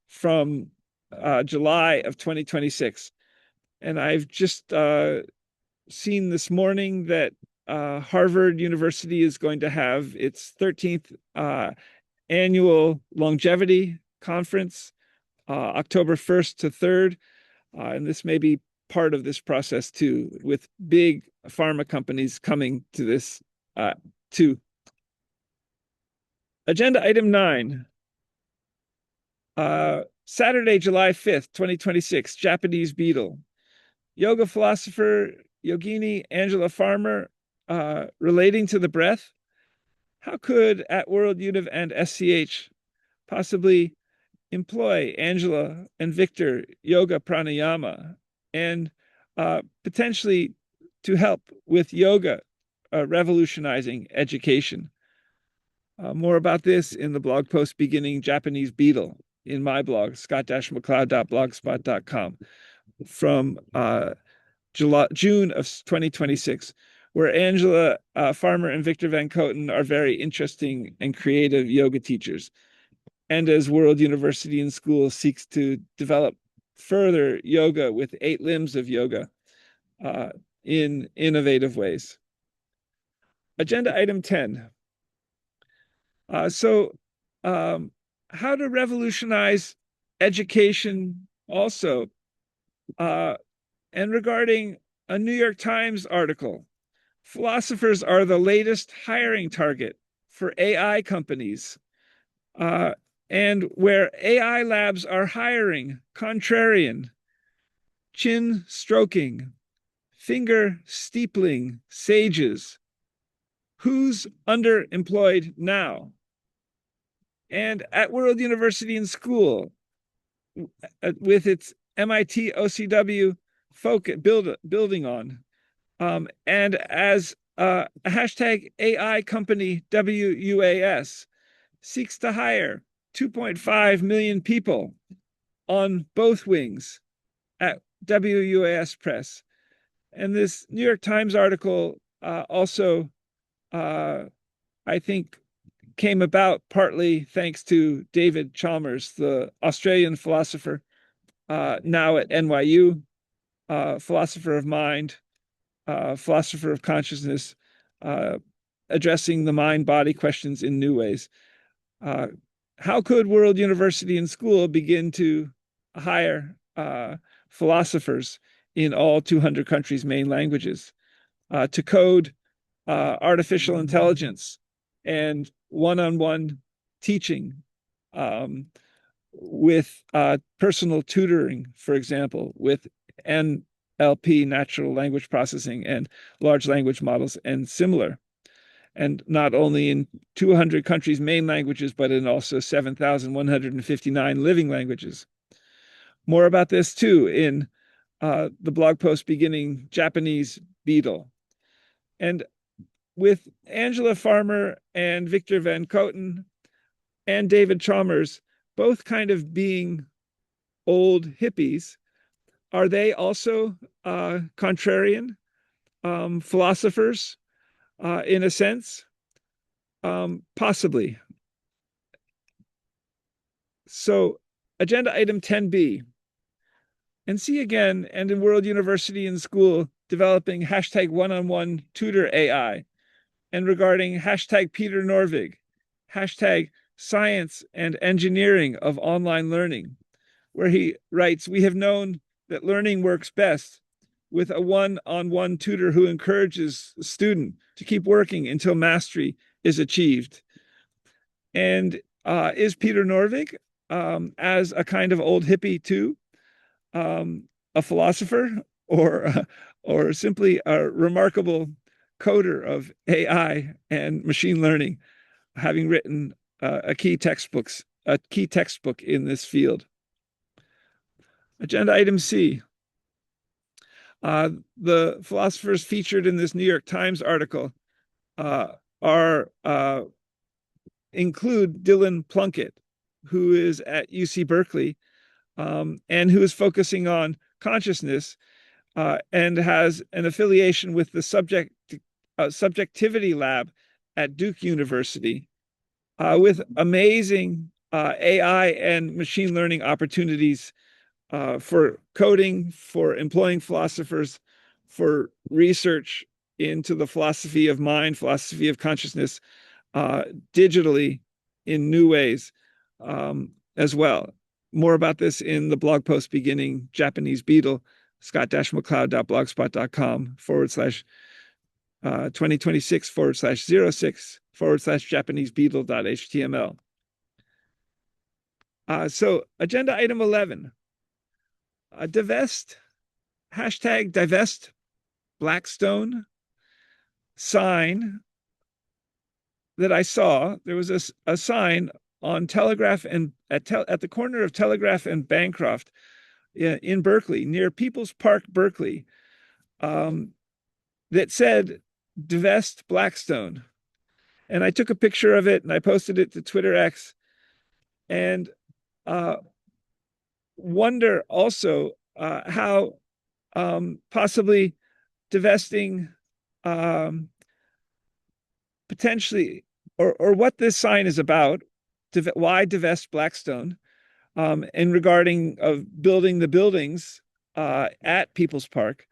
from July of 2026. And I've just seen this morning that Harvard University is going to have its 13th annual longevity conference, October 1st to 3rd. And this may be part of this process too, with big pharma companies coming to this too. Agenda item 9, Saturday, July 5th, 2026, Japanese beetle. Yoga philosopher Yogini Angela Farmer, relating to the breath. How could at World Univ and SCH possibly employ Angela and Victor yoga pranayama and potentially to help with yoga revolutionizing education? More about this in the blog post beginning Japanese beetle in my blog, scott-mccloud.blogspot.com, from June of 2026, where Angela Farmer and Victor Van Coten are very interesting and creative yoga teachers. And as World University and School seeks to develop further yoga with 8 limbs of yoga in innovative ways. Agenda item 10. How to revolutionize education also, and regarding a New York Times article, philosophers are the latest hiring target for AI companies. And where AI labs are hiring, contrarian, chin stroking, finger steepling sages. Who's underemployed now? And at World University and School, with its MIT OCW building on, and as a hashtag AI company WUAS seeks to hire 2.5 million people on both wings at WUAS Press. And this New York Times article also, I think, came about partly thanks to David Chalmers, the Australian philosopher, now at NYU, philosopher of mind, philosopher of consciousness, addressing the mind-body questions in new ways. How could World University and School begin to hire philosophers in all 200 countries' main languages to code artificial intelligence and one-on-one teaching with personal tutoring, for example, with NLP, natural language processing, and large language models, and similar. And not only in 200 countries' main languages, but in also 7,159 living languages. More about this too in the blog post beginning Japanese Beetle. And with Angela Farmer and Victor Van Koten and David Chalmers, both kind of being old hippies, are they also contrarian philosophers in a sense? Possibly. So agenda item 10B. And see again, and in World University and School, developing hashtag one-on-one tutor AI, and regarding hashtag Peter Norvig, hashtag science and engineering of online learning, where he writes, we have known that learning works best with a one-on-one tutor who encourages the student to keep working until mastery is achieved. And is Peter Norvig, as a kind of old hippie too, a philosopher, or simply a remarkable coder of AI and machine learning, having written a key textbook in this field? Agenda item C. The philosophers featured in this New York Times article include Dylan Plunkett, who is at UC Berkeley, and who is focusing on consciousness and has an affiliation with the subjectivity lab at Duke University, with amazing AI and machine learning opportunities for coding, for employing philosophers, for research into the philosophy of mind, philosophy of consciousness, digitally in new ways as well. More about this in the blog post beginning Japanese Beetle, scott-mccloud.blogspot.com/2026/06/Japanese Beetle.html. So agenda item 11, divest, hashtag divest Blackstone sign that I saw. There was a sign on Telegraph and at the corner of Telegraph and Bancroft in Berkeley, near People's Park, Berkeley, that said, divest Blackstone. And I took a picture of it and I posted it to Twitter X, and wonder also how possibly divesting potentially, or what this sign is about, why divest Blackstone, and regarding of building the buildings at People's Park,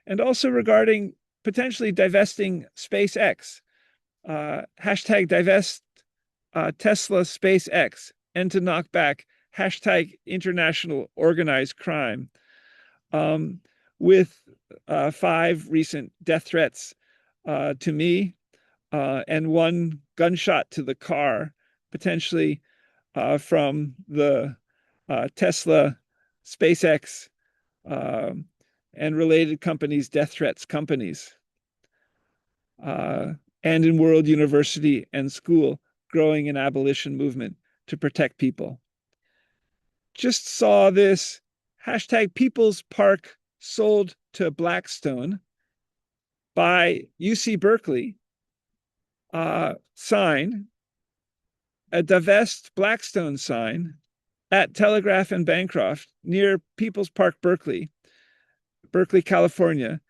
and also regarding potentially divesting SpaceX, hashtag divest Tesla SpaceX, and to knock back hashtag international organized crime, with 5 recent death threats to me, and 1 gunshot to the car, potentially from the Tesla, SpaceX, and related companies, death threats companies, and in World University and School, growing an abolition movement to protect people. Just saw this hashtag People's Park sold to Blackstone by UC Berkeley sign, a divest Blackstone sign at Telegraph and Bancroft near People's Park, Berkeley, California.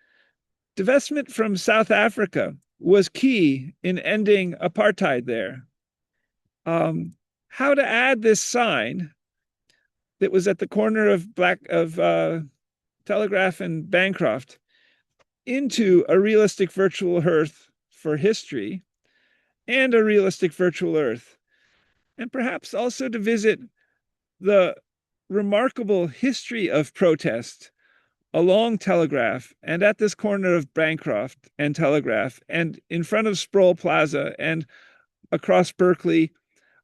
Divestment from South Africa was key in ending apartheid there. How to add this sign that was at the corner of Telegraph and Bancroft into a realistic virtual Earth for history, and a realistic virtual Earth, and perhaps also to visit the remarkable history of protest along Telegraph and at this corner of Bancroft and Telegraph and in front of Sproul Plaza and across Berkeley,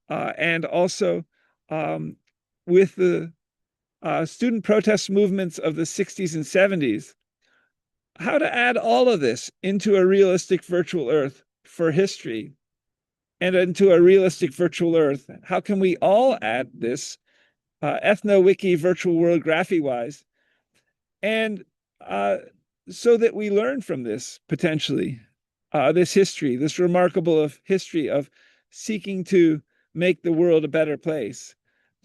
and also with the student protest movements of the 60s and 70s. How to add all of this into a realistic virtual Earth for history and into a realistic virtual Earth. How can we all add this EthnoWiki virtual world graphy-wise, and so that we learn from this potentially, this history, this remarkable history of seeking to make the world a better place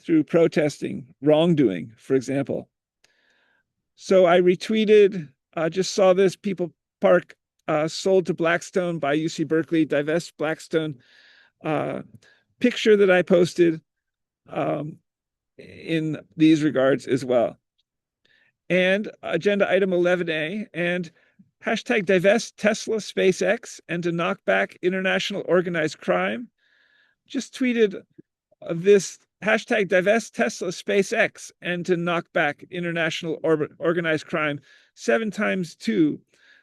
through protesting wrongdoing, for example. So I retweeted, just saw this, People Park sold to Blackstone by UC Berkeley, divest Blackstone, picture that I posted in these regards as well. And agenda item 11A, and hashtag divest Tesla, SpaceX, and to knock back international organized crime. Just tweeted this hashtag divest Tesla, SpaceX, and to knock back international organized crime 7 times to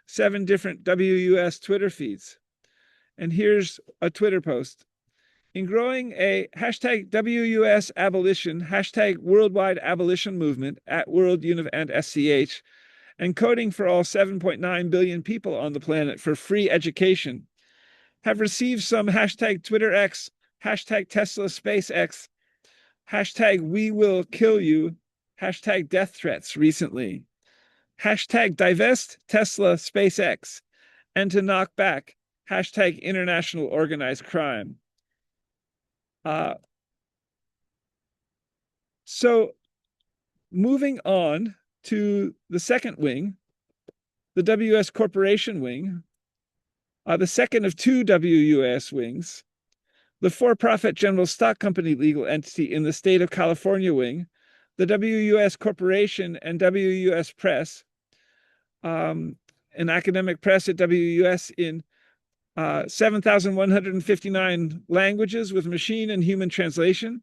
7 different WUS Twitter feeds. And here's a Twitter post. In growing a hashtag WUS abolition, hashtag worldwide abolition movement at World Univ and SCH, and coding for all 7.9 billion people on the planet for free education, have received some hashtag Twitter X, hashtag Tesla SpaceX, hashtag we will kill you, hashtag death threats recently, hashtag divest Tesla SpaceX, and to knock back hashtag international organized crime. So moving on to the second wing, the WS Corporation wing, the second of 2 WUS wings, the for-profit general stock company legal entity in the state of California wing, the WUS Corporation and WUS Press, an academic press at WUS in 7,159 languages with machine and human translation.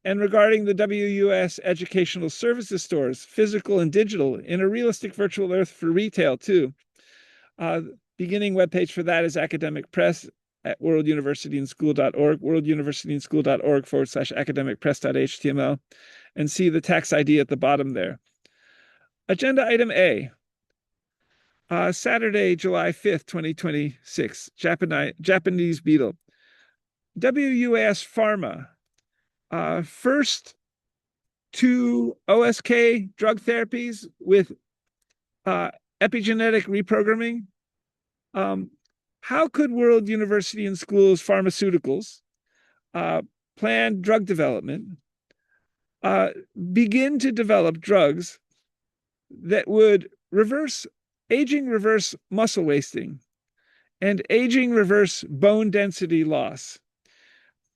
And regarding the WUS educational services stores, physical and digital, in a realistic virtual Earth for retail too. Beginning webpage for that is Academic Press at worlduniversityandschool.org, worlduniversityandschool.org/academicpress.html, and see the tax ID at the bottom there. Agenda item A. Saturday, July 5th, 2026, Japanese beetle. WUS Pharma, first 2 OSK drug therapies with epigenetic reprogramming. How could World University and Schools Pharmaceuticals plan drug development, begin to develop drugs that would reverse muscle wasting and aging reverse bone density loss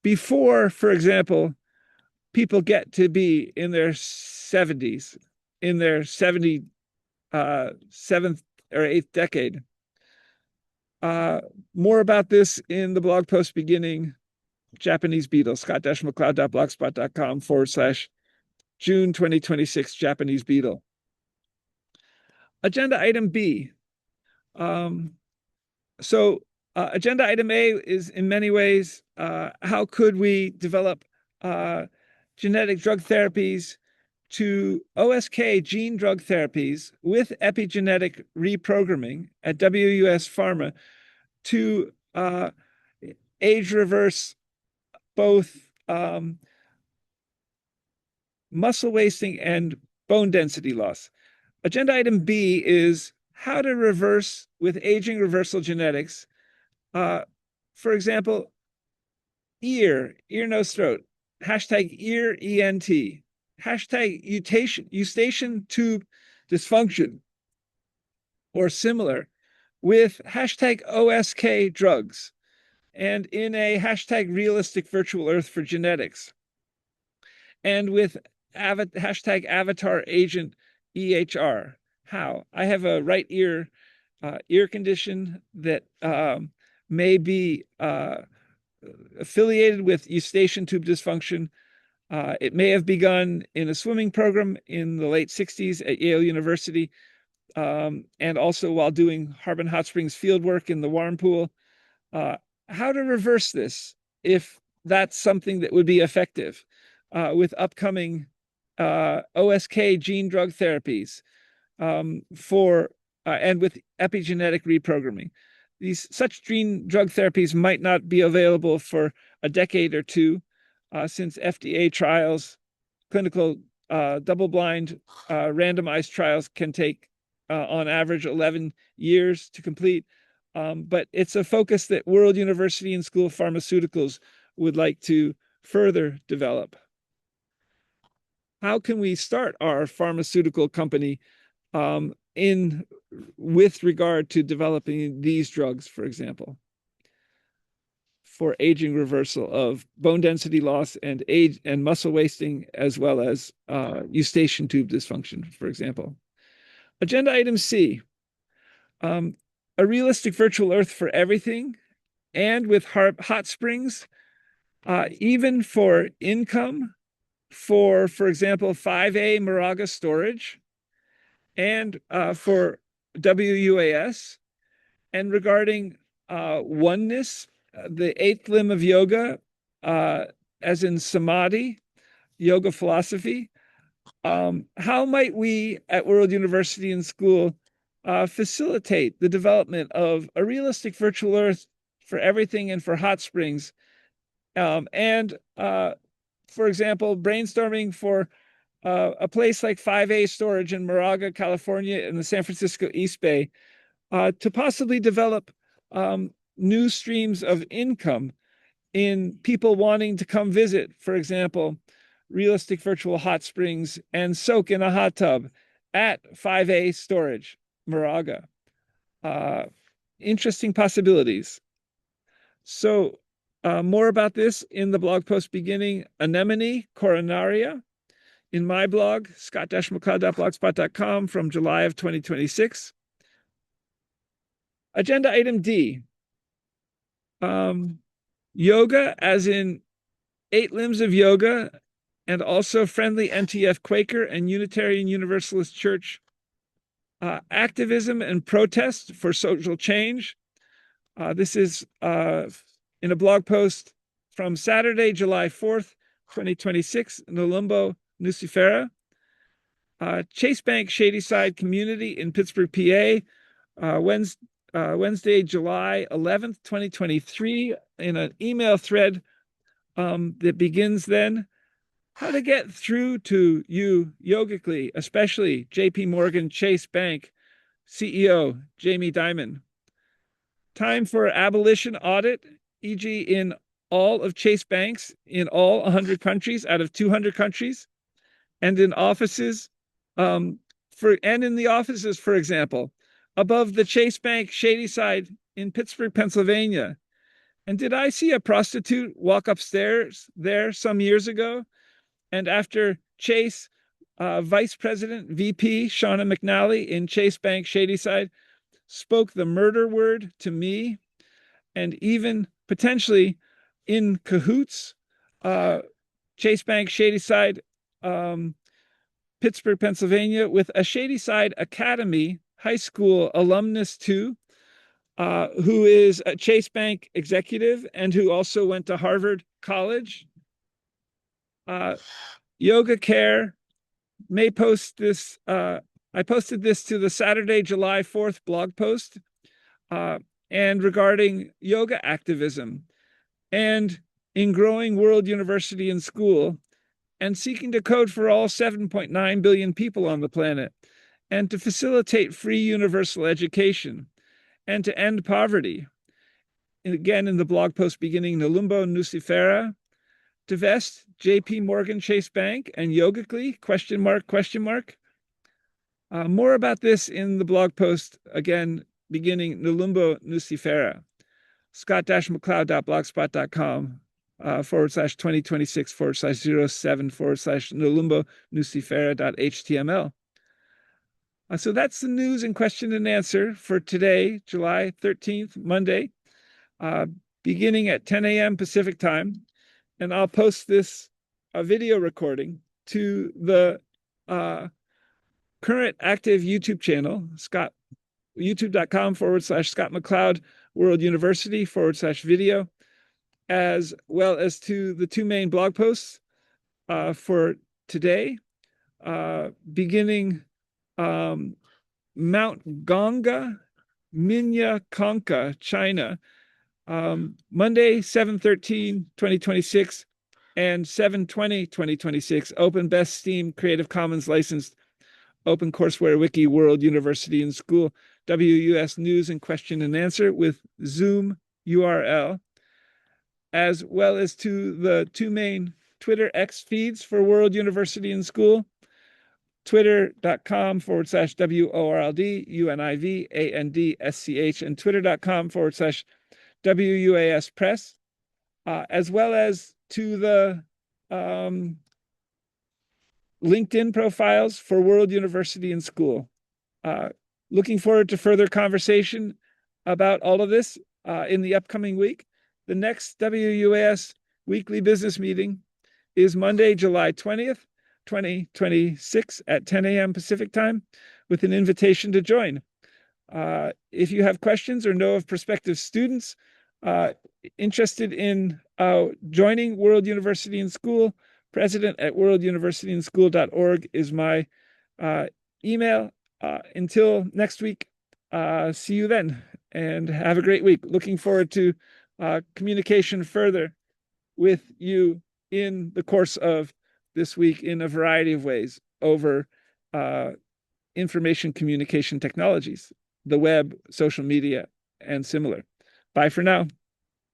before, for example, people get to be in their 70s, in their 77th or 8th decade. More about this in the blog post beginning Japanese beetle, scott-mccloud.blogspot.com June 2026 Japanese beetle. Agenda item B. Agenda item A is in many ways, how could we develop genetic drug therapies to OSK gene drug therapies with epigenetic reprogramming at WUS Pharma to age reverse both muscle wasting and bone density loss. Agenda item B is how to reverse with aging reversal genetics. For example, ear, nose, throat, hashtag ear ENT, hashtag eustachian tube dysfunction, or similar, with hashtag OSK drugs, and in a hashtag realistic virtual earth for genetics, and with hashtag avatar agent EHR. How? I have a right ear condition that may be affiliated with eustachian tube dysfunction. It may have begun in a swimming program in the late 60s at Yale University, and also while doing Harbin Hot Springs field work in the Warren Pool. How to reverse this, if that's something that would be effective with upcoming OSK gene drug therapies for and with epigenetic reprogramming. Such gene drug therapies might not be available for a decade or two, since FDA trials, clinical double-blind randomized trials can take on average 11 years to complete. But it's a focus that World University and School of Pharmaceuticals would like to further develop. How can we start our pharmaceutical company with regard to developing these drugs, for example, for aging reversal of bone density loss and age and muscle wasting, as well as eustachian tube dysfunction, for example. Agenda item C, a realistic virtual earth for everything, and with hot springs, even for income, for example, 5A Moraga storage, and for WUAS, and regarding oneness, the eighth limb of yoga, as in samadhi, yoga philosophy. How might we at World University and School facilitate the development of a realistic virtual earth for everything and for hot springs? And for example, brainstorming for a place like 5A storage in Moraga, California, in the San Francisco East Bay, to possibly develop new streams of income in people wanting to come visit, for example, realistic virtual hot springs and soak in a hot tub at 5A storage, Moraga. Interesting possibilities. So more about this in the blog post beginning Anemone coronaria in my blog, scott-mccloud.blogspot.com, from July of 2026. Agenda item D, yoga, as in 8 limbs of yoga, and also friendly NTF Quaker and Unitarian Universalist Church activism and protest for social change. This is in a blog post from Saturday, July 4th, 2026, Nolumbo Nucifera. Chase Bank Shadyside Community in Pittsburgh, PA, Wednesday, July 11th, 2023, in an email thread that begins then. How to get through to you yogically, especially JP Morgan Chase Bank CEO Jamie Dimon. Time for abolition audit, e.g. in all of Chase banks in all 100 countries out of 200 countries, and in offices, in the offices, for example, above the Chase Bank Shadyside in Pittsburgh, Pennsylvania. And did I see a prostitute walk upstairs there some years ago? And after Chase, Vice President, VP Shauna McNally in Chase Bank Shadyside spoke the murder word to me, and even potentially in cahoots, Chase Bank Shadyside Pittsburgh, Pennsylvania, with a Shadyside Academy High School alumnus too, who is a Chase Bank executive and who also went to Harvard College. Yoga Care may post this. I posted this to the Saturday, July 4th blog post, and regarding yoga activism and in growing world university and school and seeking to code for all 7.9 billion people on the planet and to facilitate free universal education and to end poverty. And again, in the blog post beginning, Nalumbo Nucifera, divest JP Morgan Chase Bank and Yogically, question mark, question mark. More about this in the blog post, again, beginning Nalumbo Nucifera, scott-mccloud.blogspot.com /2026/07/ Nalumbo Nucifera.html. So that's the news and question and answer for today, July 13th, Monday, beginning at 10 a.m. Pacific time. And I'll post this video recording to the current active YouTube channel, youtube.com/Scott McCloud World University /video, as well as to the two main blog posts for today, beginning Mount Gongga, Minya Konka, China, Monday, 7/13/2026 and 7/20/2026, Open Best Steam Creative Commons licensed Open Courseware Wiki World University and School WUS News and Question and Answer with Zoom URL, as well as to the two main Twitter X feeds for World University and School, twitter.com/WORLD UNIVANDSCH and twitter.com/WUAS Press, as well as to the LinkedIn profiles for World University and School. Looking forward to further conversation about all of this in the upcoming week. The next WUAS weekly business meeting is Monday, July 20th, 2026 at 10 a.m. Pacific time with an invitation to join. If you have questions or know of prospective students interested in joining World University and School, president@worlduniversityandschool.org is my email. Until next week, see you then and have a great week. Looking forward to communication further with you in the course of this week in a variety of ways over information communication technologies, the web, social media, and similar. Bye for now.